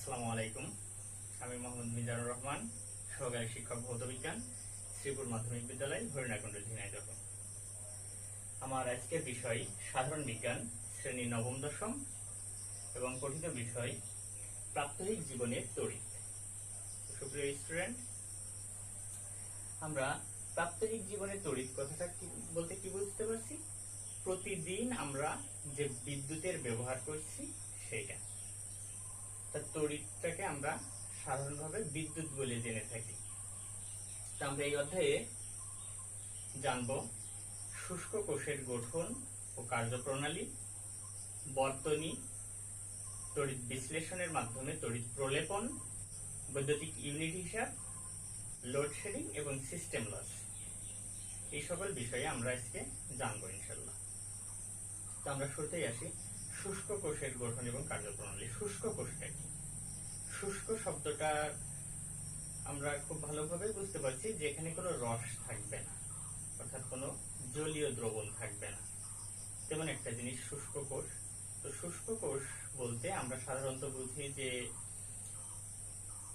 আসসালামু আলাইকুম। আমি মোহাম্মদ মিজানুর রহমান, সহকারী শিক্ষক ভৌত বিজ্ঞান, শ্রীপুর মাধ্যমিক বিদ্যালয়, হরিণাকুণ্ড, ঝিনাইদহ। আমার আজকের বিষয় সাধারণ বিজ্ঞান, শ্রেণী নবম দশম এবং পঠিত বিষয় প্রাত্যহিক জীবনের তড়িৎ। সুপ্রিয় স্টুডেন্ট, আমরা প্রাত্যহিক জীবনের তড়িৎ কথাটা বলতে কি বুঝতে পারছি? প্রতিদিন আমরা যে বিদ্যুতের ব্যবহার করছি সেইটা। তড়িৎটাকে আমরা সাধারণভাবে বিদ্যুৎ বলে জেনে থাকি। আমরা এই অধ্যায়ে জানব শুষ্ক কোষের গঠন ও কার্যপ্রণালী, বর্তনী, তড়িৎ বিশ্লেষণের মাধ্যমে তড়িৎ প্রলেপন, বৈদ্যুতিক ইউনিট হিসাব, লোডশেডিং এবং সিস্টেম লস। এই সকল বিষয়ে আমরা আজকে জানবো ইনশাল্লাহ। তো আমরা শুরুতেই আসি শুষ্ক কোষের গঠন এবং কার্যপ্রণালী। শুষ্ক কোষটা কি? শুষ্ক শব্দটা আমরা খুব ভালোভাবে বুঝতে পারছি যে এখানে কোনো রস থাকবে না, অর্থাৎ কোনো জলীয় দ্রবণ থাকবে না, তেমন একটা জিনিস শুষ্ক কোষ। তো শুষ্ক কোষ বলতে আমরা সাধারণত বুঝি যে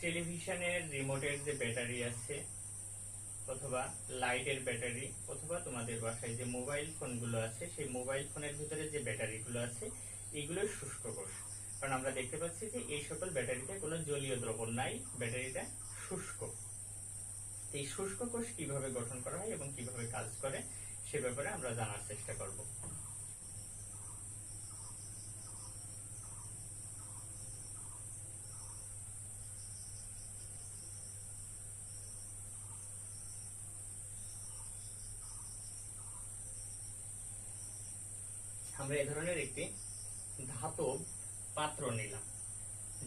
টেলিভিশনের রিমোটের যে ব্যাটারি আছে, অথবা লাইটের ব্যাটারি, অথবা তোমাদের বাসায় যে মোবাইল ফোনগুলো আছে সেই মোবাইল ফোনের ভিতরে যে ব্যাটারিগুলো আছে, এগুলোই শুষ্ক কোষ। কারণ আমরা দেখতে পাচ্ছি যে এই সকল ব্যাটারিতে কোনো জলীয় দ্রবণ নাই, ব্যাটারিটা শুষ্ক। এই শুষ্ক কোষ কিভাবে গঠন করা হয় এবং কিভাবে কাজ করে সে ব্যাপারে আমরা জানার চেষ্টা করব। আমরা এ ধরনের একটি ধাতব পাত্র নিলাম,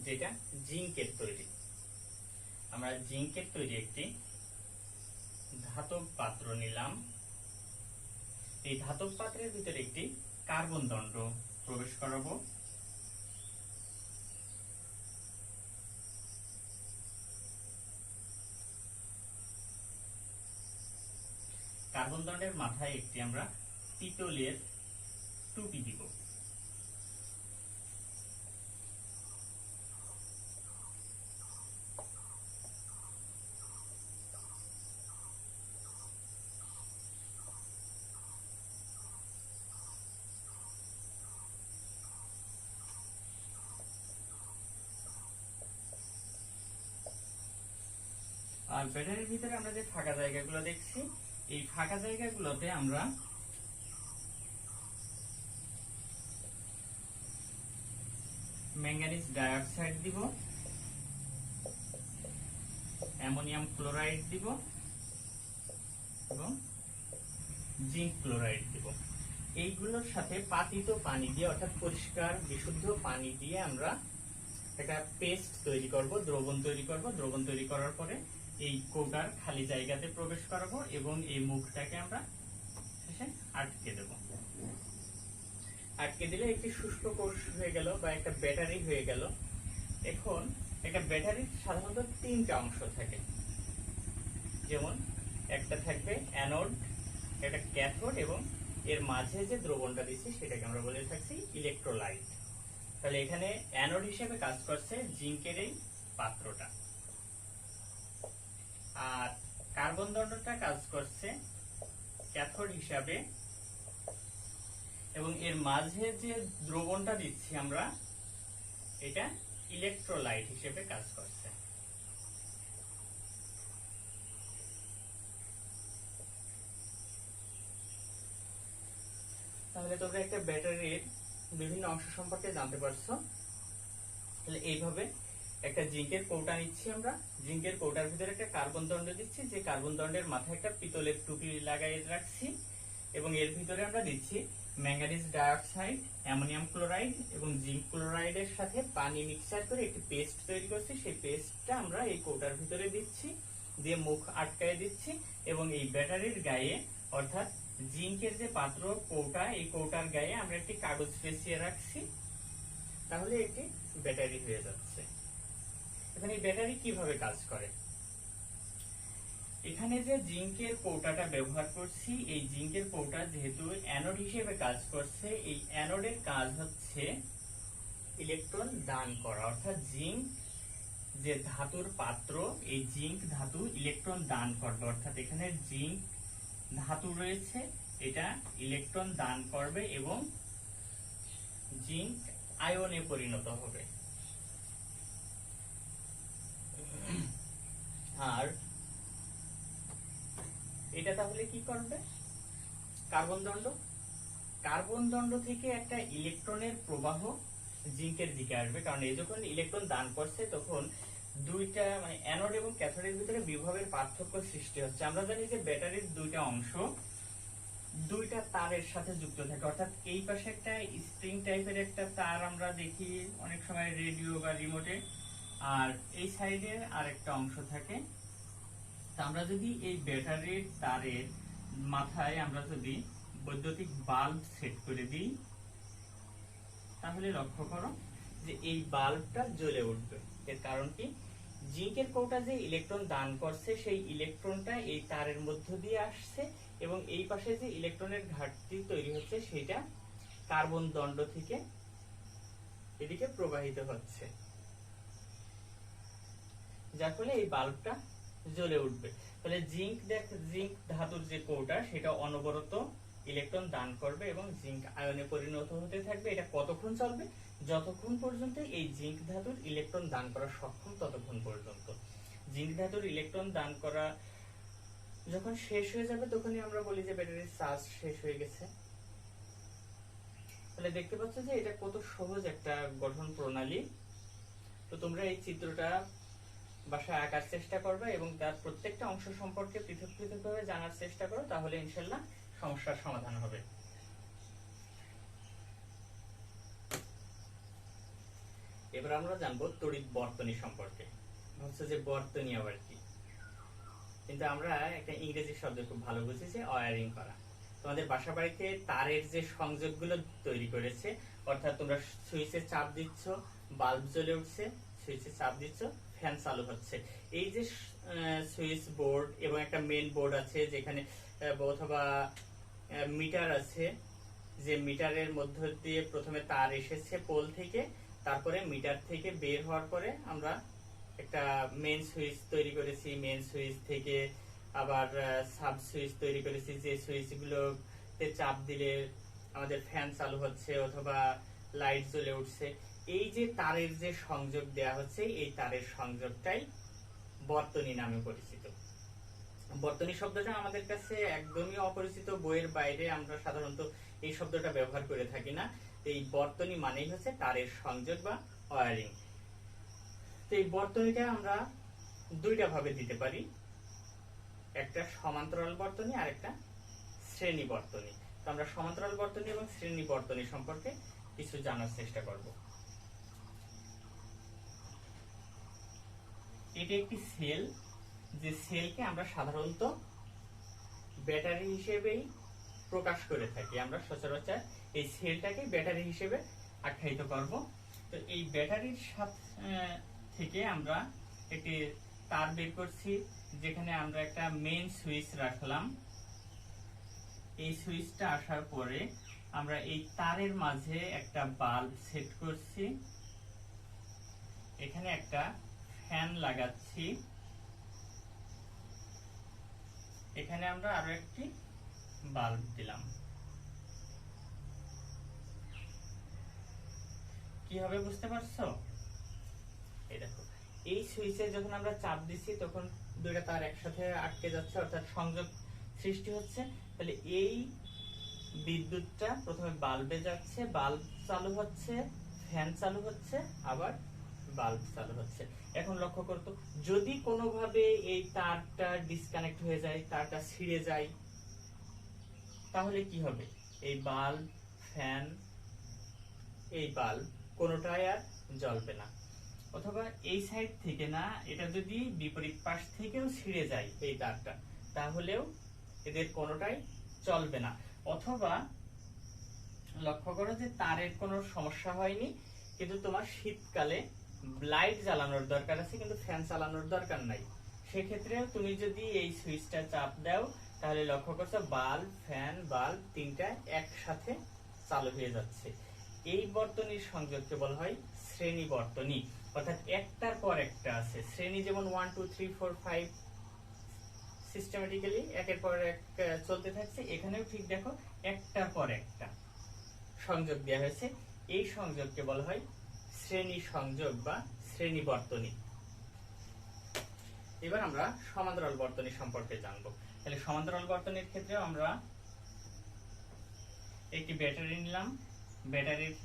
যেটা জিঙ্কের তৈরি। আমরা জিঙ্কের তৈরি একটি ধাতব পাত্র নিলাম। এই ধাতব পাত্রের ভিতরে একটি কার্বন দণ্ড প্রবেশ করাবো। কার্বন দণ্ডের মাথায় একটি আমরা পিতলের টুপি দিব। আর ব্যাটারির ভিতরে আমরা যে ফাঁকা জায়গাগুলো দেখছি, এই ফাঁকা জায়গাগুলোতে আমরা ম্যাঙ্গানিজ ডাইঅক্সাইড দিব, অ্যামোনিয়াম ক্লোরাইড দিব এবং জিঙ্ক ক্লোরাইড দিব। এইগুলোর সাথে পাতিত পানি দিয়ে, অর্থাৎ পরিষ্কার বিশুদ্ধ পানি দিয়ে আমরা একটা পেস্ট তৈরি করব, দ্রবণ তৈরি করব। দ্রবণ তৈরি করার পরে এই কৌটার খালি জায়গাতে প্রবেশ করাবো এবং এই মুখটাকে আমরা শেষে আটকে দেব। আটকে দিলে একটি শুষ্ক কোষ হয়ে গেল বা একটা ব্যাটারি হয়ে গেল। এখন একটা ব্যাটারির সাধারণত তিনটা অংশ থাকে, যেমন একটা থাকবে অ্যানোড, একটা ক্যাথোড এবং এর মাঝে যে দ্রবণটা দিচ্ছি সেটাকে আমরা বলে থাকছি ইলেকট্রোলাইট। তাহলে এখানে অ্যানোড হিসেবে কাজ করছে জিঙ্কের এই পাত্রটা, আর কার্বন দণ্ডটা কাজ করছে ক্যাথোড হিসাবে এবং এর মাঝে যে দ্রবণটা দিচ্ছি আমরা, এটা ইলেকট্রোলাইট হিসেবে কাজ করছে। তাহলে তোমরা একটা ব্যাটারির বিভিন্ন অংশ সম্পর্কে জানতে পারছো। তাহলে এইভাবে একটা জিঙ্কের কৌটা নিচ্ছি আমরা, জিঙ্কের কৌটার ভিতরে একটা কার্বন দণ্ড দিচ্ছি, যে কার্বন দণ্ডের মাথায় একটা পিতলের টুপি লাগাই রাখছি এবং এর ভিতরে আমরা দিচ্ছি ম্যাঙ্গানিজ ডাইঅক্সাইড, অ্যামোনিয়াম ক্লোরাইড এবং জিঙ্ক ক্লোরাইডের সাথে পানি মিক্সচার করে একটি পেস্ট তৈরি করছি। সেই পেস্টটা আমরা এই কৌটার ভিতরে দিচ্ছি, দিয়ে মুখ আটকায় দিচ্ছি এবং এই ব্যাটারির গায়ে, অর্থাৎ জিঙ্কের যে পাত্র কৌটা, এই কৌটার গায়ে আমরা একটি কাগজ পেঁচিয়ে রাখছি। তাহলে একটি ব্যাটারি হয়ে যাচ্ছে। এখানে ব্যাটারি কিভাবে কাজ করে? এখানে যে জিঙ্কের কৌটাটা ব্যবহার করছি, এই জিঙ্কের কৌটা যেহেতু অ্যানোড হিসেবে কাজ করছে, এই অ্যানোডের কাজ হচ্ছে ইলেকট্রন দান করা, অর্থাৎ জিঙ্ক যে ধাতুর পাত্র, এই জিঙ্ক ধাতু ইলেকট্রন দান করবে, অর্থাৎ এখানে জিঙ্ক ধাতু রয়েছে, এটা ইলেকট্রন দান করবে এবং জিঙ্ক আয়নে পরিণত হবে। আর এটা তাহলে কি করবে? কার্বন দণ্ড, কার্বন দণ্ড থেকে একটা ইলেকট্রনের প্রবাহ জিঙ্কের দিকে আসবে, কারণ এই যখন ইলেকট্রন দান করছে তখন দুইটা মানে অ্যানোড এবং ক্যাথোডের ভিতরে বিভবের পার্থক্য সৃষ্টি হচ্ছে। আমরা জানি যে ব্যাটারির দুইটা অংশ দুইটা তারের সাথে যুক্ত থাকে, অর্থাৎ এই পাশে একটা স্প্রিং টাইপের একটা তার আমরা দেখি অনেক সময় রেডিও বা রিমোটে, আর এই সাইডে আর একটা অংশ থাকে। তা আমরা যদি এই ব্যাটারির তারের মাথায় আমরা যদি বৈদ্যুতিক বাল্ব সেট করে দিই, তাহলে লক্ষ্য করো যে এই বাল্বটা জ্বলে উঠবে। এর কারণ কি? জিঙ্কের কৌটা যে ইলেকট্রন দান করছে সেই ইলেকট্রনটা এই তারের মধ্য দিয়ে আসছে এবং এই পাশে যে ইলেকট্রনের ঘাটতি তৈরি হচ্ছে সেটা কার্বন দণ্ড থেকে এদিকে প্রবাহিত হচ্ছে, যার ফলে এই বাল্বটা জ্বলে উঠবে। তাহলে জিঙ্ক ধাতুর যে কৌটা সেটা অনবরত ইলেকট্রন দান করবে এবং জিঙ্ক আয়নে পরিণত হতে থাকবে। এটা কতক্ষণ চলবে? যতক্ষণ পর্যন্ত এই জিঙ্ক ধাতুর ইলেকট্রন দান করা সক্ষম ততক্ষণ পর্যন্ত। জিঙ্ক ধাতুর ইলেকট্রন দান করা যখন শেষ হয়ে যাবে তখনই আমরা বলি যে ব্যাটারির চার্জ শেষ হয়ে গেছে। তাহলে দেখতে পাচ্ছ যে এটা কত সহজ একটা গঠন প্রণালী। তো তোমরা এই চিত্রটা বাসায় আঁকার চেষ্টা করবে এবং তার প্রত্যেকটা অংশ সম্পর্কে পৃথক পৃথকভাবে জানার চেষ্টা করো, তাহলে ইনশাল্লাহ সমস্যার সমাধান হবে। এবার আমরা জানবো তড়িৎ বর্তনী সম্পর্কে। ভাবছো যে বর্তনী আবার কি, কিন্তু আমরা একটা ইংরেজি শব্দ খুব ভালো বুঝি যে ওয়্যারিং করা। তোমাদের বাসা বাড়িতে তারের যে সংযোগগুলো তৈরি করেছে, অর্থাৎ তোমরা সুইচে চাপ দিচ্ছ, বাল্ব জ্বলে উঠছে, সুইচে চাপ দিচ্ছ, ফ্যান চালু হচ্ছে। এই যে সুইচ বোর্ড এবং একটা মেইন বোর্ড আছে যেখানে অথবা মিটার আছে, যে মিটারের মধ্য দিয়ে প্রথমে তার এসেছে পোল থেকে, তারপরে মিটার থেকে বের হওয়ার পরে আমরা একটা মেইন সুইচ তৈরি করেছি, মেইন সুইচ থেকে আবার সাব সুইচ তৈরি করেছি, যে সুইচগুলোতে চাপ দিলে আমাদের ফ্যান চালু হচ্ছে অথবা লাইট জ্বলে উঠছে। এই যে তারের যে সংযোগ দেয়া হচ্ছে, এই তারের সংযোগটাই বর্তনী নামে পরিচিত। বর্তনী শব্দটা আমাদের কাছে একদমই অপরিচিত, বইয়ের বাইরে আমরা সাধারণত এই শব্দটা ব্যবহার করে থাকি না। এই বর্তনী মানেই হচ্ছে তারের সংযোগ বা ওয়্যারিং। তো এই বর্তনীটা আমরা দুইটা ভাবে দিতে পারি, একটা সমান্তরাল বর্তনী আর একটা শ্রেণী বর্তনী। তো আমরা সমান্তরাল বর্তনী এবং শ্রেণী বর্তনী সম্পর্কে কিছু জানার চেষ্টা করব। এটা একটি সেল, যে সেলকে আমরা সাধারণত ব্যাটারি হিসেবেই প্রকাশ করে থাকি। আমরা সচরাচর এই সেলটাকে ব্যাটারি হিসেবে আখ্যায়িত করব। তো এই ব্যাটারির সাথে থেকে আমরা একটি তার বের করছি, যেখানে আমরা একটা মেইন সুইচ রাখলাম। এই সুইচটা আসার পরে আমরা এই তারের মাঝে একটা বাল্ব সেট করছি, এখানে একটা ফ্যান লাগাচ্ছি, এখানে আমরা আরো একটি বাল্ব দিলাম। কি হবে বুঝতে পারছো? এই দেখো, এই সুইচে যখন আমরা চাপ দিচ্ছি তখন দুইটা তার একসাথে আটকে যাচ্ছে, অর্থাৎ সংযোগ সৃষ্টি হচ্ছে। তাহলে এই বিদ্যুৎটা প্রথমে বাল্বে যাচ্ছে, বাল্ব চালু হচ্ছে, ফ্যান চালু হচ্ছে, আবার বাল্ব চালু হচ্ছে। এখন লক্ষ্য করতো, যদি কোনোভাবে এই তারটা ডিসকানেক্ট হয়ে যায়, তারটা ছিঁড়ে যায়, তাহলে কি হবে? এই বাল্ব, ফ্যান, এই বাল্ব কোনোটাই আর জ্বলবে না। অথবা এই সাইড থেকে না, এটা যদি বিপরীত পাশ থেকেও ছিঁড়ে যায় এই তারটা, তাহলেও এদের কোনোটাই চলবে না। অথবা লক্ষ্য করো যে তারের কোনো সমস্যা হয়নি, কিন্তু তোমার শীতকালে লাইট জ্বালানোর দরকার আছে কিন্তু ফ্যান চালানোর দরকার নাই, সেক্ষেত্রেও তুমি যদি এই সুইচটা চাপ দাও, তাহলে লক্ষ্য করছো বাল্ব, ফ্যান, বাল্ব তিনটা একসাথে চালু হয়ে যাচ্ছে। এই বর্তনীর সংযোগকে বলা হয় শ্রেণী বর্তনী, অর্থাৎ একটার পর একটা আছে, শ্রেণী যেমন 1 2 3 4 5 সিস্টেমেটিক্যালি একের পর এক চলতে থাকছে, এখানেও ঠিক দেখো একটার পর একটা সংযোগ দেওয়া হয়েছে। এই সংযোগকে বলা হয় শ্রেণী সংযোগ বা শ্রেণী বর্তনী। এবার আমরা সমান্তরাল বর্তনী সম্পর্কে জানবো। তাহলে সমান্তরাল বর্তনীর ক্ষেত্রে আমরা একটি ব্যাটারি নিলাম, ব্যাটারির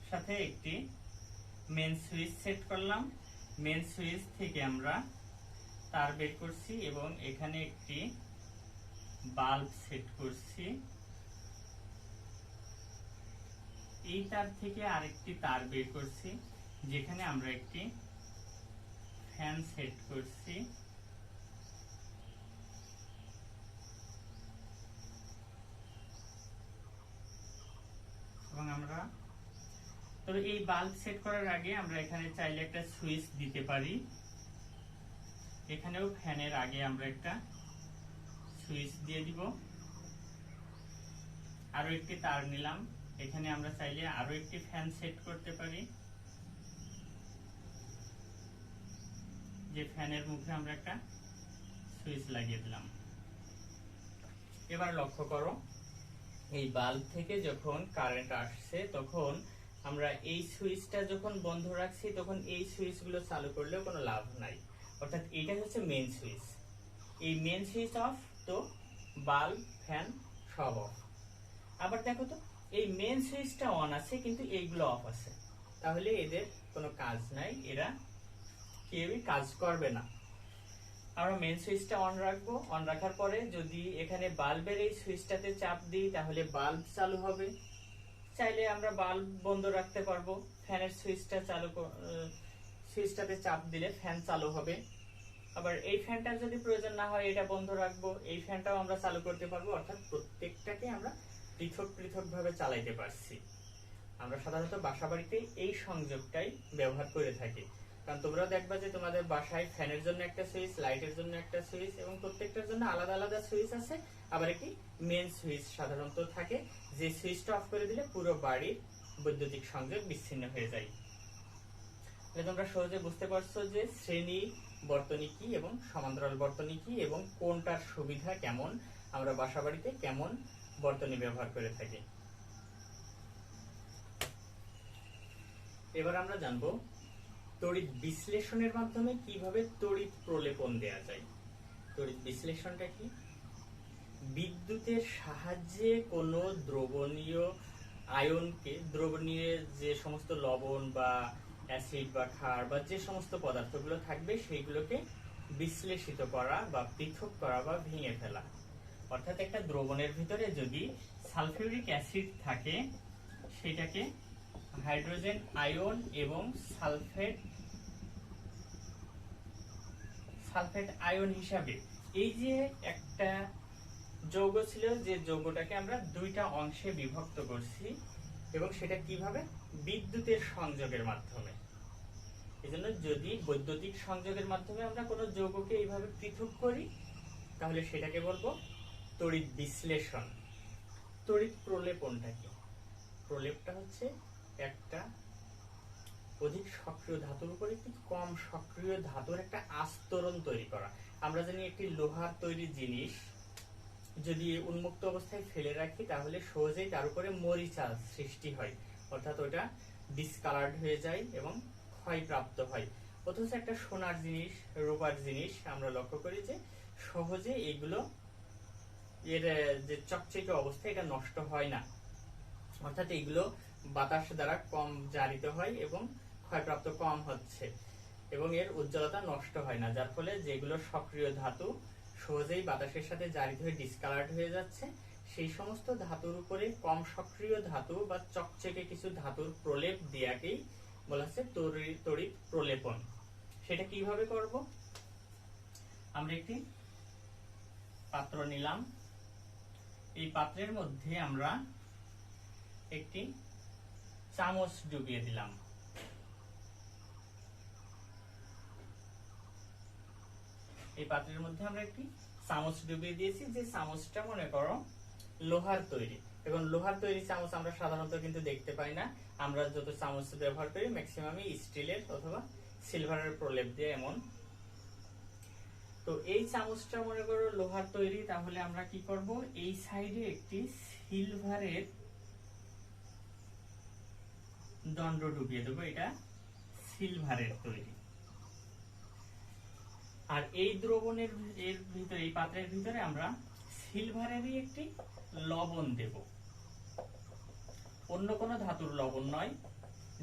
সাথে একটি মেন সুইচ সেট করলাম, মেন সুইচ থেকে আমরা তার বের করছি এবং এখানে একটি বাল্ব সেট করছি। এই তার থেকে আরেকটি তার বের করছি যেখানে আমরা একটি ফ্যান সেট করছি। এবং আমরা তবে এই বাল্ব সেট করার আগে আমরা এখানে চাইলে একটা সুইচ দিতে পারি। এখানেও ফ্যানের আগে আমরা একটা সুইচ দিয়ে দিব। আরো একটি তার নিলাম, এখানে আমরা চাইলে আরো একটি ফ্যান সেট করতে পারি, যে ফ্যানের মুখে আমরা একটা সুইচ লাগিয়ে দিলাম। এবার লক্ষ্য করো, এই বাল্ব থেকে যখন কারেন্ট আসছে তখন আমরা এই সুইচটা যখন বন্ধ রাখছি তখন এই সুইচগুলো চালু করলেও কোনো লাভ নাই, অর্থাৎ এটা হচ্ছে মেন সুইচ। এই মেন সুইচ অফ, তো বাল্ব ফ্যান সব অফ। আবার দেখো তো, এই মেন সুইচটা অন আছে কিন্তু এইগুলো অফ আছে, তাহলে এদের কোনো কাজ নাই, এরা কেউই কাজ করবে না। আমরা মেন সুইচটা অন রাখবো, অন রাখার পরে যদি এখানে বাল্বের এই সুইচটাতে চাপ দিই তাহলে বাল্ব চালু হবে। চাইলে আমরা বাল্ব বন্ধ রাখতে পারবো, ফ্যানের সুইচটাতে চাপ দিলে ফ্যান চালু হবে। আবার এই ফ্যানটার যদি প্রয়োজন না হয় এটা বন্ধ রাখবো, এই ফ্যানটাও আমরা চালু করতে পারবো, অর্থাৎ প্রত্যেকটাকে আমরা পৃথক পৃথক ভাবে চালাইতে পারছি। আমরা সাধারণত বাসাবাড়িতে এই সংযোগটাই ব্যবহার করে থাকি, কারণ তোমরা দেখবা যে তোমাদের বাসায় ফ্যানের জন্য একটা সুইচ, লাইটের জন্য একটা সুইচ এবং প্রত্যেকটার জন্য আলাদা আলাদা সুইচ আছে। আবার একটি মেন সুইচ সাধারণত থাকে, যে সুইচটা অফ করে দিলে পুরো বাড়ির বৈদ্যুতিক সংযোগ বিচ্ছিন্ন হয়ে যায়। তোমরা সহজে বুঝতে পারছো যে শ্রেণী বর্তনী কি এবং সমান্তরাল বর্তনী কি এবং কোনটার সুবিধা কেমন, আমরা বাসাবাড়িতে কেমন বর্তনী ব্যবহার করে থাকি। এবার আমরা জানবো তড়িৎ বিশ্লেষণের মাধ্যমে কিভাবে তড়িৎ প্রলেপন দেয়া যায়। তড়িৎ বিশ্লেষণটা কি? বিদ্যুতের সাহায্যে কোনো দ্রবণীয় আয়নকে, দ্রবণীয় যে সমস্ত লবণ বা অ্যাসিড বা ক্ষার বা যে সমস্ত পদার্থগুলো থাকবে সেইগুলোকে বিশ্লেষিত করা বা পৃথক করা বা ভেঙে ফেলা। অর্থাৎ একটা দ্রবণের ভিতরে যদি সালফিউরিক অ্যাসিড থাকে সেটাকে হাইড্রোজেন আয়ন এবং সালফেট আয়ন হিসাবে, এই যে একটা যৌগ ছিল যে যৌগটাকে আমরা দুইটা অংশে বিভক্ত করছি এবং সেটা কিভাবে? বিদ্যুতের সংযোগের মাধ্যমে। এজন্য যদি বৈদ্যুতিক সংযোগের মাধ্যমে আমরা কোনো যৌগকে এইভাবে পৃথক করি তাহলে সেটাকে বলবো তড়িৎ বিশ্লেষণ। তড়িৎ প্রলেপনটা কি? প্রলেপটা হচ্ছে একটা অধিক সক্রিয় ধাতুর উপর একটি কম সক্রিয় ধাতুর একটা আস্তরণ তৈরি করা। আমরা জানি একটি লোহার তৈরি জিনিস যদি উন্মুক্ত অবস্থায় ফেলে রাখি তাহলে সহজেই তার উপরে মরিচা সৃষ্টি হয়, অর্থাৎ ওটা ডিসকালার্ড হয়ে যায় এবং ক্ষয়প্রাপ্ত হয়। অথচ একটা সোনার জিনিস, রূপার জিনিস আমরা লক্ষ্য করি যে সহজে এগুলো এর যে চকচকে অবস্থা এটা নষ্ট হয় না, অর্থাৎ এগুলো বাতাস দ্বারা কম জারিত হয় এবং ক্ষয়প্রাপ্ত কম হচ্ছে এবং এর উজ্জ্বলতা নষ্ট হয় না, যার ফলে যেগুলো সক্রিয় ধাতু সহজেই বাতাসের সাথে জারিত হয়ে ডিসকালার্ড হয়ে যাচ্ছে, সেই সমস্ত ধাতুর উপরে কম সক্রিয় ধাতু বা চকচকে কিছু ধাতুর প্রলেপ দেয়াকেই বলা হচ্ছে তড়িৎ প্রলেপন। সেটা কিভাবে করব? আমরা একটি পাত্র নিলাম, এই পাত্রের মধ্যে আমরা একটি চামচ ডুবিয়ে দিলাম। এই পাত্রের মধ্যে আমরা একটি চামচ ডুবিয়ে দিয়েছি, যে চামচটা মনে করো লোহার তৈরি। এবং লোহার তৈরি চামচ আমরা সাধারণত কিন্তু দেখতে পাই না, আমরা যত চামচ ব্যবহার করি ম্যাক্সিমামই স্টিলের অথবা সিলভারের প্রলেপ দিয়ে এমন। তো এই চামচটা মনে করো লোহার তৈরি, তাহলে আমরা কি করব, এই সাইডে একটি সিলভারের দণ্ড ঢুকিয়ে দেবো, এটা সিলভারের তৈরি। আর এই দ্রবণের এর ভিতরে, এই পাত্রের ভিতরে আমরা সিলভারেরই একটি লবণ দেব, অন্য কোনো ধাতুর লবণ নয়।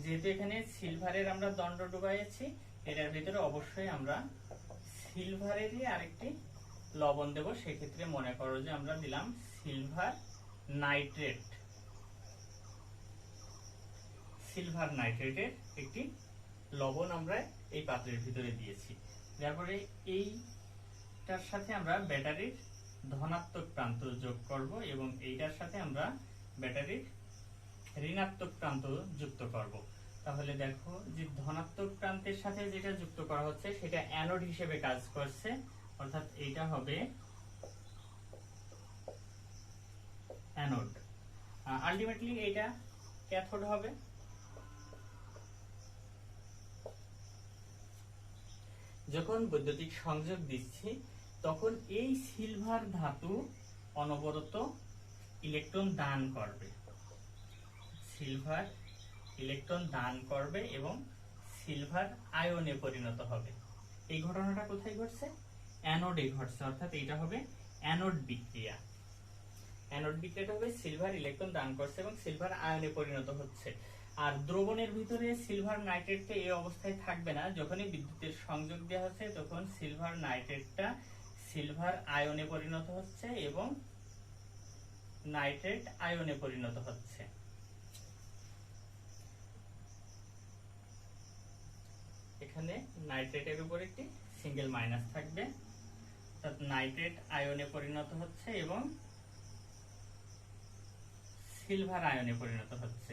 যেহেতু এখানে সিলভারের আমরা দণ্ড ঢুকাইছি, এটার ভিতরে অবশ্যই আমরা সিলভারেরই আরেকটি লবণ দেব। সেক্ষেত্রে মনে করো যে আমরা দিলাম সিলভার নাইট্রেট, সিলভার নাইট্রেটের একটি লবণ আমরা এই পাত্রের ভিতরে দিয়েছি। তারপরে এইটার সাথে আমরা ব্যাটারির ধনাত্মক প্রান্ত যোগ করব এবং এইটার সাথে আমরা ব্যাটারির ঋণাত্মক প্রান্ত যুক্ত করব। তাহলে দেখো যে ধনাত্মক প্রান্তের সাথে যেটা যুক্ত করা হচ্ছে সেটা অ্যানোড হিসেবে কাজ করছে, অর্থাৎ এইটা হবে অ্যানোড। আলটিমেটলি এইটা ক্যাথোড হবে। যখন বৈদ্যুতিক সংযোগ দিচ্ছি তখন এই সিলভার ধাতু অনবরত ইলেকট্রন দান করবে, সিলভার ইলেকট্রন দান করবে এবং সিলভার আয়নে পরিণত হবে। এই ঘটনাটা কোথায় ঘটছে? অ্যানোডে ঘটছে, অর্থাৎ এটা হবে অ্যানোড বিক্রিয়া। অ্যানোড বিক্রিয়াটা হবে সিলভার ইলেকট্রন দান করছে এবং সিলভার আয়নে পরিণত হচ্ছে। আর দ্রবণের ভিতরে সিলভার নাইট্রেটটা এই অবস্থায় থাকবে না, যখনই বিদ্যুতের সংযোগ দেওয়া হচ্ছে তখন সিলভার নাইট্রেটটা সিলভার আয়নে পরিণত হচ্ছে এবং নাইট্রেট আয়নে পরিণত হচ্ছে। এখানে নাইট্রেটের উপর একটি সিঙ্গেল মাইনাস থাকবে, অর্থাৎ নাইট্রেট আয়নে পরিণত হচ্ছে এবং সিলভার আয়নে পরিণত হচ্ছে।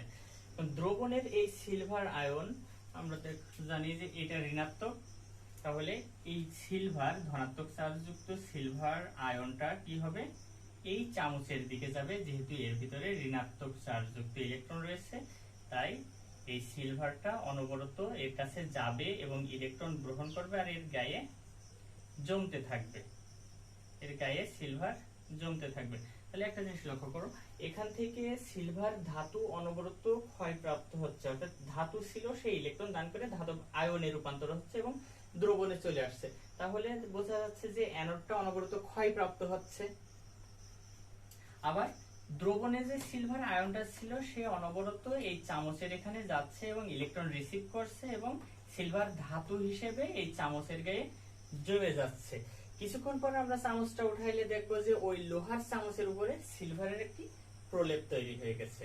দ্রবণের এই সিলভার আয়ন আমরা জানি যে এটা ঋণাত্মক, তাহলে এই সিলভার ধনাত্মক চার্জযুক্ত সিলভার আয়নটা কি হবে, এই চামচের দিকে যাবে। যেহেতু এর ভিতরে ঋণাত্মক চার্জযুক্ত ইলেকট্রন রয়েছে, তাই এই সিলভারটা অনবরত এর কাছে যাবে এবং ইলেকট্রন গ্রহণ করবে আর এর গায়ে জমতে থাকবে, এর গায়ে সিলভার জমতে থাকবে। তাহলে একটা জিনিস লক্ষ্য করো, এখান থেকে সিলভার ধাতু অনবরত ক্ষয়প্রাপ্ত হচ্ছে, অর্থাৎ ধাতু ছিল সেই ইলেকট্রন দান করে ধাতব আয়নে রূপান্তর হচ্ছে এবং দ্রবণে চলে আসছে। তাহলে বোঝা যাচ্ছে যে অ্যানোডটা অনবরত ক্ষয়প্রাপ্ত হচ্ছে। আবার দ্রবণে যে সিলভার আয়নটা ছিল সে অনবরত এই চামচের এখানে যাচ্ছে এবং ইলেকট্রন রিসিভ করছে এবং সিলভার ধাতু হিসেবে এই চামচের গায়ে জমে যাচ্ছে। কিছুক্ষণ পর আমরা চামচটা উঠাইলে দেখবো যে ওই লোহার চামচের উপরে সিলভারের একটি প্রলেপ তৈরি হয়ে গেছে।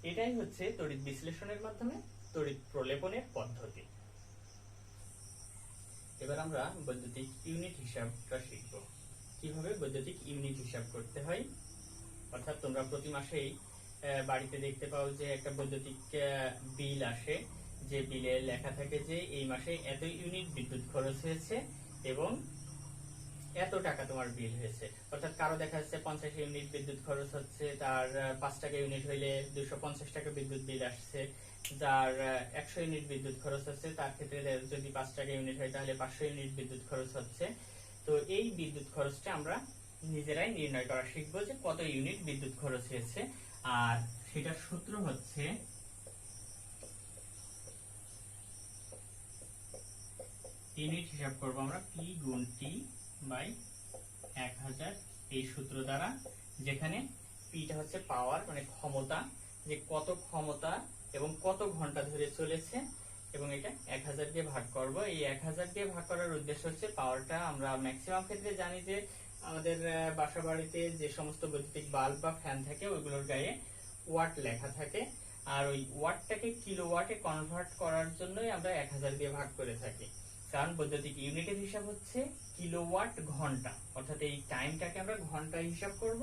এটাই হচ্ছে তড়িৎ বিশ্লেষণের মাধ্যমে তড়িৎ প্রলেপনের পদ্ধতি। এবার আমরা বৈদ্যুতিক ইউনিট হিসাবটা শিখব, কিভাবে বৈদ্যুতিক ইউনিট হিসাব করতে হয়। অর্থাৎ তোমরা প্রতি মাসেই বাড়িতে দেখতে পাও যে একটা বৈদ্যুতিক বিল আসে, যে বিলে লেখা থাকে যে এই মাসে এত ইউনিট বিদ্যুৎ খরচ হয়েছে এবং এত টাকা তোমার বিল হয়েছে। অর্থাৎ কারো দেখা যাচ্ছে 50 ইউনিট বিদ্যুৎ খরচ হচ্ছে, তার 5 টাকা ইউনিট হইলে 250 টাকা বিদ্যুৎ বিল আসছে। যার 100 ইউনিট বিদ্যুৎ খরচ হচ্ছে তার ক্ষেত্রে যদি 5 টাকা ইউনিট হয় তাহলে 500 ইউনিট বিদ্যুৎ খরচ হচ্ছে। তো এই বিদ্যুৎ খরচটা আমরা নিজেরাই নির্ণয় করা শিখবো যে কত ইউনিট বিদ্যুৎ খরচ হয়েছে। আর সেটার সূত্র হচ্ছে ইউনিট হিসাব করবো আমরা পি গুণ টি বাই 1000 এই সূত্র দ্বারা, যেখানে পিটা হচ্ছে পাওয়ার মানে ক্ষমতা, যে কত ক্ষমতা এবং কত ঘন্টা ধরে চলেছে, এবং এটা 1000 দিয়ে ভাগ করব। এই 1000 দিয়ে ভাগ করার উদ্দেশ্য হচ্ছে পাওয়ারটা আমরা ম্যাক্সিমাম ক্ষেত্রে জানি যে আমাদের বাসা বাড়িতে যে সমস্ত বৈদ্যুতিক বাল্ব বা ফ্যান থাকে ওইগুলোর গায়ে ওয়াট লেখা থাকে, আর ওই ওয়াটটাকে কিলোওয়াটে কনভার্ট করার জন্যই আমরা 1000 দিয়ে ভাগ করে থাকি। কারণ বৈদ্যুতিক ইউনিটের হিসাব হচ্ছে কিলোওয়াট ঘন্টা, অর্থাৎ এই টাইমটাকে আমরা ঘন্টায় হিসাব করব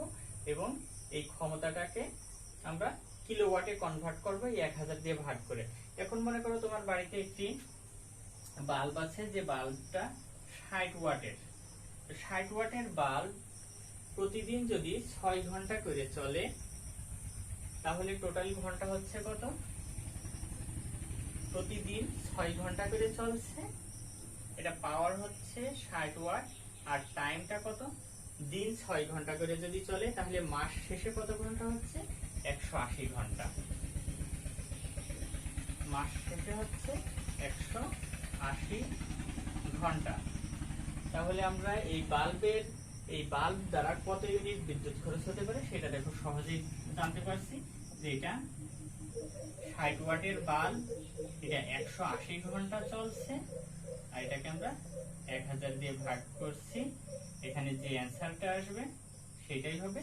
এবং এই ক্ষমতাটাকে আমরা কিলোওয়াটে কনভার্ট করব এই 1000 দিয়ে ভাগ করে। এখন মনে করো তোমার বাড়িতে একটি বাল্ব আছে, যে বাল্বটা 60 ওয়াটের। 60 ওয়াটের বাল্ব প্রতিদিন যদি 6 ঘন্টা করে চলে তাহলে টোটাল ঘন্টা হচ্ছে কত? প্রতিদিন 6 ঘন্টা করে চলছে এটা পাওয়ার হচ্ছে 60 ওয়াট, আর টাইমটা কত, দিন 6 ঘন্টা করে যদি চলে তাহলে মাস শেষে কত ঘন্টা হচ্ছে, 180 ঘন্টা। মাস শেষে হচ্ছে 180 ঘন্টা। তাহলে আমরা এই বাল্ব দ্বারা কত ইউনিট বিদ্যুৎ খরচ হতে পারে সেটা দেখো সহজেই জানতে পারছি, যে এটা 60 ওয়াটের বাল্ব, এটা 180 ঘন্টা চলছে, আর এটাকে আমরা 1000 দিয়ে ভাগ করছি। এখানে যে অ্যান্সারটা আসবে সেটাই হবে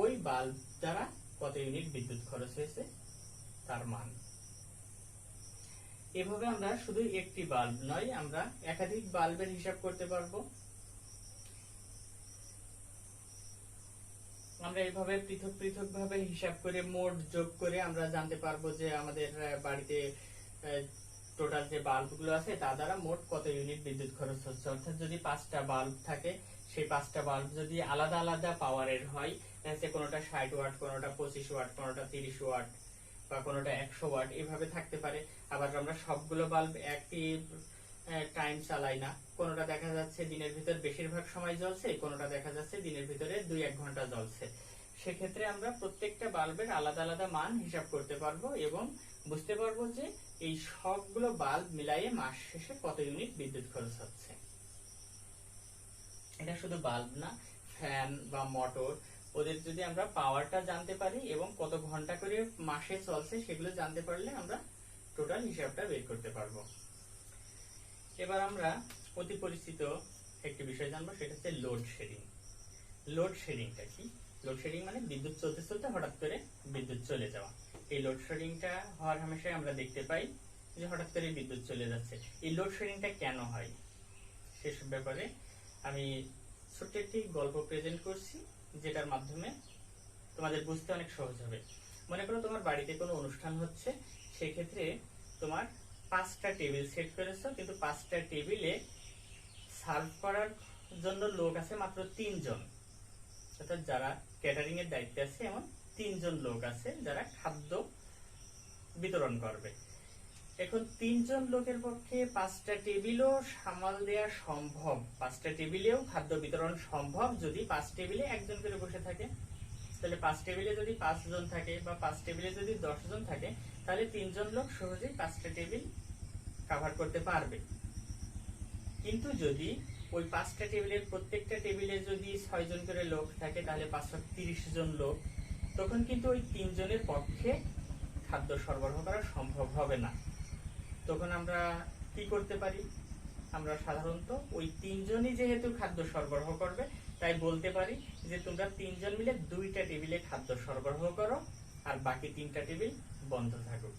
ওই বাল্ব দ্বারা কত ইউনিট বিদ্যুৎ খরচ হয়েছে তার মান। এভাবে আমরা শুধু একটি বাল্ব নয়, আমরা একাধিক বাল্বের হিসাব করতে পারবো। আমরা এইভাবে পৃথক পৃথক ভাবে হিসাব করে মোট যোগ করে আমরা জানতে পারবো যে আমাদের বাড়িতে টোটাল যে বাল্বগুলো আছে তা দ্বারা মোট কত ইউনিট বিদ্যুৎ খরচ হচ্ছে। অর্থাৎ যদি 5টা বাল্ব থাকে, সেই 5টা বাল্ব যদি আলাদা আলাদা পাওয়ারের হয়, কোনোটা 60 ওয়াট, কোনোটা 25 ওয়াট, কোনোটা 30 ওয়াট, বা কোনোটা 100 ওয়াট, এভাবে থাকতে পারে। আবার আমরা সবগুলো বাল্ব একই টাইম চালাই না, কোনোটা দেখা যাচ্ছে দিনের ভিতর বেশিরভাগ সময় জ্বলছে, কোনোটা দেখা যাচ্ছে দিনের ভিতরে 2-1 ঘন্টা জ্বলছে। সেক্ষেত্রে আমরা প্রত্যেকটা বাল্বের আলাদা আলাদা মান হিসাব করতে পারবো এবং বুঝতে পারবো যে এই সবগুলো বাল্ব মিলাইয়ে মাস শেষে কত ইউনিট বিদ্যুৎ খরচ হচ্ছে। এটা শুধু বাল্ব না, ফ্যান বা মোটর, ওদের যদি আমরা পাওয়ারটা জানতে পারি এবং কত ঘন্টা করে মাসে চলছে সেগুলো জানতে পারলে আমরা টোটাল হিসাবটা বের করতে পারবো। এবার আমরা অতি পরিচিত একটি বিষয় জানবো, সেটা হচ্ছে লোডশেডিং। লোডশেডিংটা কি? লোডশেডিং মানে বিদ্যুৎ চলতে চলতে হঠাৎ করে বিদ্যুৎ চলে যাওয়া। এই লোডশেডিংটা হওয়ার হামেশাই আমরা দেখতে পাই যে হঠাৎ করে বিদ্যুৎ চলে যাচ্ছে। এই লোডশেডিংটা কেন হয় সেসব ব্যাপারে আমি ছোট্ট একটি গল্প প্রেজেন্ট করছি, যেটার মাধ্যমে তোমাদের বুঝতে অনেক সহজ হবে। মনে করো তোমার বাড়িতে কোনো অনুষ্ঠান হচ্ছে, সেক্ষেত্রে তোমার 5টা টেবিল সেট করেছো, কিন্তু 5টা টেবিলে সার্ভ করার জন্য লোক আছে মাত্র 3 জন। অর্থাৎ যারা ক্যাটারিং এর দায়িত্বে আছে এমন 3 জন লোক আছে যারা খাদ্য বিতরণ করবে। এখন 3 জন লোকের পক্ষে 5টা টেবিলও সামাল দেওয়া সম্ভব, 5টা টেবিলেও খাদ্য বিতরণ সম্ভব যদি 5 টেবিলে একজন করে বসে থাকে। তাহলে 5 টেবিলে যদি 5 জন থাকে বা 5 টেবিলে যদি 10 জন থাকে, তাহলে 3 জন লোক সহজেই 5টা টেবিল কভার করতে পারবে। কিন্তু যদি ওই 5টা টেবিলের প্রত্যেকটা টেবিলে যদি 6 জন করে লোক থাকে, তাহলে 530 জন লোক, তখন কিন্তু ওই 3 জনের পক্ষে খাদ্য সরবরাহ করা সম্ভব হবে না। তখন আমরা কি করতে পারি? আমরা সাধারণত ওই 3 জনই যেহেতু খাদ্য সরবরাহ করবে, তাই বলতে পারি যে তোমরা 3 জন মিলে 2টা টেবিলে খাদ্য সরবরাহ করো আর বাকি 3টা টেবিল বন্ধ থাকুক।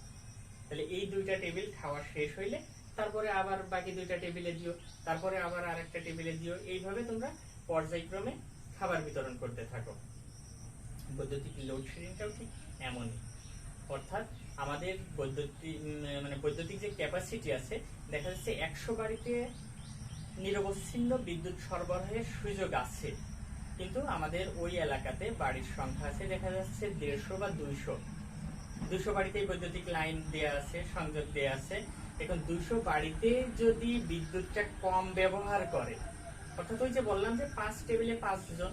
তাহলে এই 2টা টেবিল খাওয়া শেষ হইলে তারপরে আবার বাকি 2টা টেবিলে দিও, তারপরে আবার আরেকটা টেবিলে দিও। এইভাবে তোমরা পর্যায়ক্রমে খাবার বিতরণ করতে থাকো। বৈদ্যুতিক লোডশেডিংটাও ঠিক এমনই। অর্থাৎ আমাদের বৈদ্যুতিক যে ক্যাপাসিটি আছে, দেখা যাচ্ছে 100 বাড়িতে নিরবচ্ছিন্ন বিদ্যুৎ সরবরাহের সুযোগ আছে, কিন্তু আমাদের ওই এলাকাতে বাড়ির সংখ্যা আছে দেখা যাচ্ছে 150 বা 200 বাড়িতেই বৈদ্যুতিক লাইন দেয়া আছে, সংযোগ দেয়া আছে। এখন 200 বাড়িতে যদি বিদ্যুৎটা কম ব্যবহার করে, অর্থাৎ ওই যে বললাম যে 5 টেবিলে 5 জন,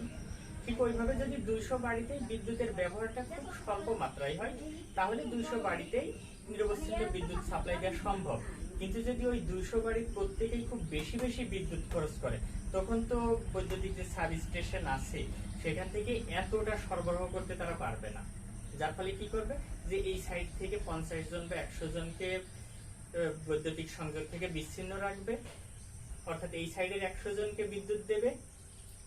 ঠিক ওইভাবে যদি 200 বাড়িতেই বিদ্যুতের ব্যবহারটা খুব স্বল্প মাত্রায় হয়, তাহলে 200 বাড়িতেই নিরবচ্ছিন্ন বিদ্যুৎ সাপ্লাই দেওয়া সম্ভব। কিন্তু যদি ওই 200 বাড়ির প্রত্যেকেই খুব বেশি বেশি বিদ্যুৎ খরচ করে, তখন তো বৈদ্যুতিক যে সাব স্টেশন আছে সেখান থেকে এতটা সরবরাহ করতে তারা পারবে না। যার ফলে কি করবে, যে এই সাইড থেকে 50 জন বা 100 জনকে বৈদ্যুতিক সংযোগ থেকে বিচ্ছিন্ন রাখবে, অর্থাৎ এই সাইডের 100 জনকে বিদ্যুৎ দেবে,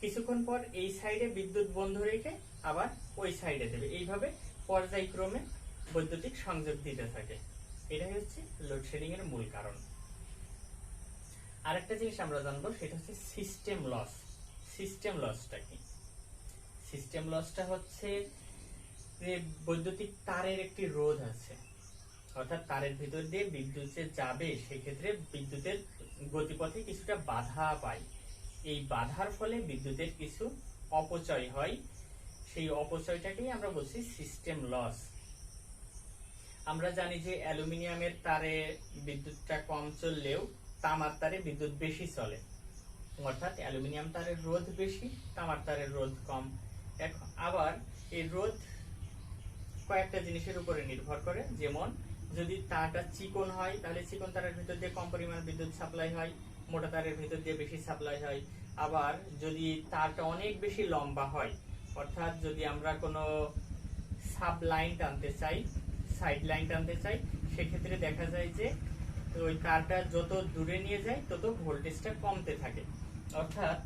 কিছুক্ষণ পর এই সাইডে বিদ্যুৎ বন্ধ রেখে আবার ওই সাইডে দেবে। এইভাবে পর্যায়ক্রমে বৈদ্যুতিক সংযোগ দিতে থাকে। এটাই হচ্ছে লোডশেডিং এর মূল কারণ। আরেকটা জিনিস আমরা জানবো, সেটা হচ্ছে সিস্টেম লস। সিস্টেম লসটা কি? সিস্টেম লসটা হচ্ছে যে বৈদ্যুতিক তারের একটি রোধ আছে, অর্থাৎ তারের ভিতর দিয়ে বিদ্যুৎ যে যাবে সেক্ষেত্রে বিদ্যুতের গতিপথে কিছুটা বাধা পায়। এই বাধার ফলে বিদ্যুতের কিছু অপচয় হয়, সেই অপচয়টাকেই আমরা বলছি সিস্টেম লস। আমরা জানি যে অ্যালুমিনিয়ামের তারে বিদ্যুৎটা কম চললেও তামার তারে বিদ্যুৎ বেশি চলে, অর্থাৎ অ্যালুমিনিয়াম তারের রোধ বেশি, তামার তারের রোধ কম। এখন আবার এই রোধ কয়েকটা জিনিসের উপরে নির্ভর করে, যেমন যদি তারটা চিকন হয় তাহলে চিকন তারের ভিতর দিয়ে কম পরিমাণ বিদ্যুৎ সাপ্লাই হয়, মোটা তারের ভিতর দিয়ে বেশি সাপ্লাই হয়। আবার যদি তারটা অনেক বেশি লম্বা হয়, অর্থাৎ যদি আমরা কোনো সাব লাইন টানতে চাই, সাইড লাইন টানতে চাই, সেক্ষেত্রে দেখা যায় যে ওই তারটা যত দূরে নিয়ে যায় তত ভোল্টেজটা কমতে থাকে। অর্থাৎ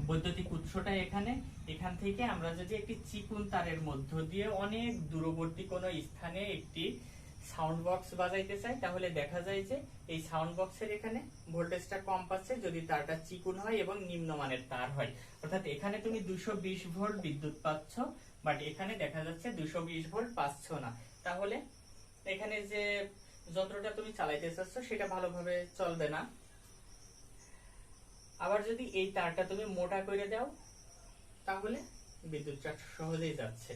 বৈদ্যুতিক উৎসটা এখান থেকে আমরা যদি একটি চিকন তারের মধ্য দিয়ে অনেক দূরবর্তী কোনো স্থানে একটি সাউন্ড বক্স বাজাইতে চাই, তাহলে দেখা যায় যে এই সাউন্ড বক্সের এখানে ভোল্টেজটা কম পাচ্ছে যদি তারটা চিকন হয় এবং নিম্নমানের তার হয়। অর্থাৎ এখানে তুমি 220 ভোল্ট বিদ্যুৎ পাচ্ছ, বাট এখানে দেখা যাচ্ছে 220 ভোল্ট পাচ্ছ না। তাহলে এখানে যে যন্ত্রটা তুমি চালাইতে চাচ্ছ সেটা ভালোভাবে চলবে না। আবার যদি এই তারটা তুমি মোটা করে দাও তাহলে বিদ্যুৎটা সহজেই যাচ্ছে।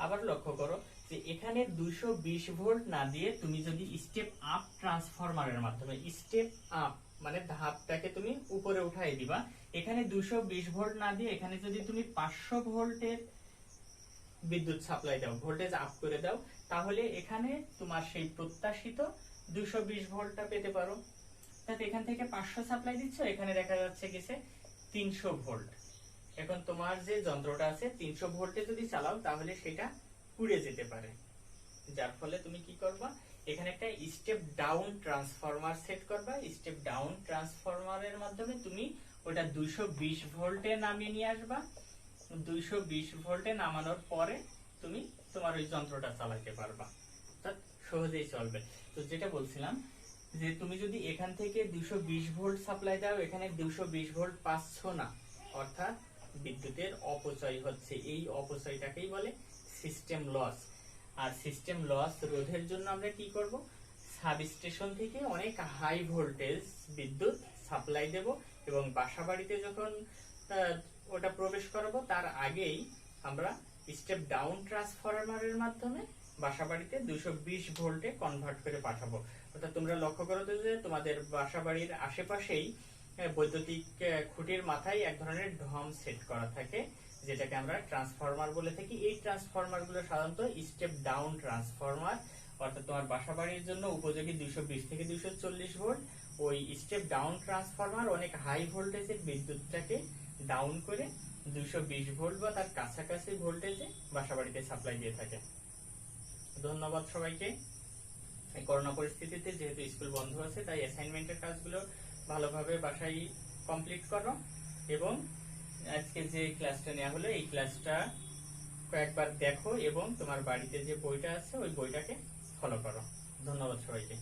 আবার লক্ষ্য করো যে এখানে 220 ভোল্ট না দিয়ে তুমি যদি স্টেপ আপ ট্রান্সফরমারের মাধ্যমে, স্টেপ আপ মানে ধাপটাকে তুমি উপরে উঠাই দিবা, এখানে 220 ভোল্ট না দিয়ে এখানে যদি তুমি 500 ভোল্টের বিদ্যুৎ সাপ্লাই দাও, ভোল্টেজ আপ করে দাও, তাহলে এখানে তোমার সেই প্রত্যাশিত 220 ভোল্টটা পেতে পারো। তাহলে এখান থেকে 500 সাপ্লাই দিচ্ছ, এখানে দেখা যাচ্ছে গেছে 300 ভোল্ট। এখন তোমার যে যন্ত্রটা আছে 300 ভোল্টে যদি চালাও তাহলে সেটা পুড়ে যেতে পারে। যার ফলে তুমি কি করবা, এখানে একটা স্টেপ ডাউন ট্রান্সফরমার সেট করবা। স্টেপ ডাউন ট্রান্সফরমারের মাধ্যমে তুমি ওটা 220 ভোল্টে নামিয়ে নিয়ে আসবা। 220 ভোল্টে নামানোর পরে তুমি তোমার ওই যন্ত্রটা চালাতে পারবা, অর্থাৎ সহজেই চলবে। তো যেটা বলছিলাম যে তুমি যদি এখান থেকে 220 ভোল্ট সাপ্লাই দাও, এখানে 220 ভোল্ট পাচ্ছ না, অর্থাৎ বিদ্যুতের অপচয় হচ্ছে। এই অপচয়টাকেই বলে সিস্টেম লস। আর সিস্টেম লস রোধের জন্য আমরা কি করব, সাবস্টেশন থেকে অনেক হাই ভোল্টেজ বিদ্যুৎ সাপ্লাই দেব এবং বাসাবাড়িতে যখন ওটা প্রবেশ করাবো তার আগেই আমরা স্টেপ ডাউন ট্রান্সফরমারের মাধ্যমে বাসাবাড়িতে 220 ভোল্টে কনভার্ট করে পাঠাবো। অর্থাৎ তোমরা লক্ষ্য করো যে তোমাদের বাসাবাড়ির আশেপাশেই বৈদ্যুতিক খুঁটির মাথায় এক ধরনের ঢম সেট করা থাকে, যেটাকে আমরা ট্রান্সফরমার বলে থাকি। এই ট্রান্সফরমার গুলো সাধারণত স্টেপ ডাউন ট্রান্সফরমার, অর্থাৎ তোমার বাসাবাড়ির জন্য উপযোগী 220 থেকে 240 ভোল্ট। ওই স্টেপ ডাউন ট্রান্সফরমার অনেক হাই ভোল্টেজের বিদ্যুৎটাকে ডাউন করে 220 ভোল্ট বা তার কাছাকাছি ভোল্টেজে বাসাবাড়িতে সাপ্লাই দিয়ে থাকে। ধন্যবাদ সবাইকে। করোনা পরিস্থিতিতে যেহেতু স্কুল বন্ধ আছে তাই অ্যাসাইনমেন্টের কাজগুলো ভালোভাবে বাসায় কমপ্লিট করো এবং আজকে যে ক্লাসটা নেওয়া হলো এই ক্লাসটা কয়েকবার দেখো এবং তোমার বাড়িতে যে বইটা আছে ওই বইটাকে ফলো করো। ধন্যবাদ সবাইকে।